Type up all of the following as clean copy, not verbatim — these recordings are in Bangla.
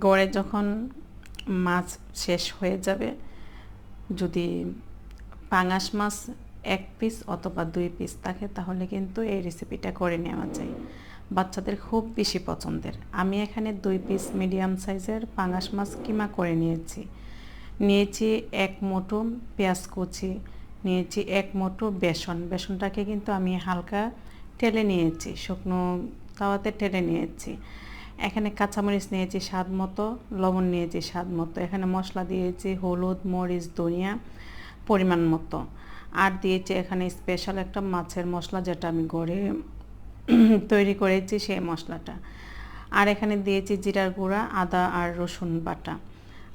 গড়ে যখন মাছ শেষ হয়ে যাবে, যদি পাঙাশ মাছ 1 পিস অথবা 2 পিস থাকে তাহলে কিন্তু এই রেসিপিটা করে নেওয়া যায়। বাচ্চাদের খুব বেশি পছন্দের। আমি এখানে 2 পিস মিডিয়াম সাইজের পাঙাশ মাছ কিমা করে নিয়েছি। 1 মুঠো পেঁয়াজ কুচি, নিয়েছি 1 মুঠো বেসন। বেসনটাকে কিন্তু আমি হালকা টেলে নিয়েছি, শুকনো তাওয়াতে টেলে নিয়েছি। এখানে কাঁচামরিচ নিয়েছি স্বাদ মতো, লবণ নিয়েছি স্বাদ মতো। এখানে মশলা দিয়েছি হলুদ, মরিচ, ধনিয়া পরিমাণ মতো। আর দিয়েছি এখানে স্পেশাল একটা মাছের মশলা, যেটা আমি ঘরে তৈরি করেছি সেই মশলাটা। আর এখানে দিয়েছি জিরার গুঁড়া, আদা আর রসুন বাটা।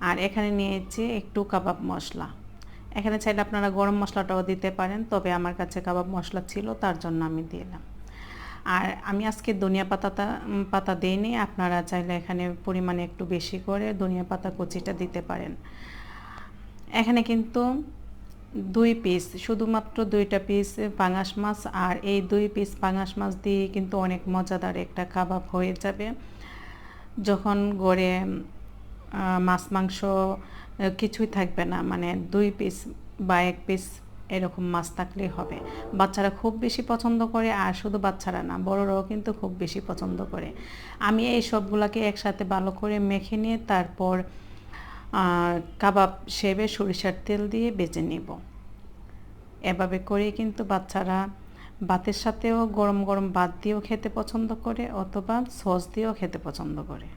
আর এখানে নিয়েছি একটু কাবাব মশলা। এখানে চাইলে আপনারা গরম মশলাটাও দিতে পারেন, তবে আমার কাছে কাবাব মশলা ছিল তার জন্য আমি দিলাম। আর আমি আজকে ধনিয়া পাতা দিইনি, আপনারা চাইলে এখানে পরিমাণে একটু বেশি করে ধনিয়া পাতা কুচিটা দিতে পারেন। এখানে কিন্তু 2 পিস, শুধুমাত্র 2টা পিস পাঙাশ মাছ, আর এই 2 পিস পাঙাশ মাছ দিয়ে কিন্তু অনেক মজাদার একটা কাবাব হয়ে যাবে। যখন গড়ে মাছ মাংস কিছুই থাকবে না, মানে 2 পিস বা 1 পিস এরকম মাছ থাকলেই হবে। বাচ্চারা খুব বেশি পছন্দ করে, আর শুধু বাচ্চারা না, বড়রাও কিন্তু খুব বেশি পছন্দ করে। আমি এই সবগুলোকে একসাথে ভালো করে মেখে নিয়ে তারপর কাবাব শেপে সরিষার তেল দিয়ে ভেজে নেব। এভাবে করে কিন্তু বাচ্চারা ভাতের সাথেও, গরম গরম ভাত দিয়েও খেতে পছন্দ করে, অথবা সস দিয়েও খেতে পছন্দ করে।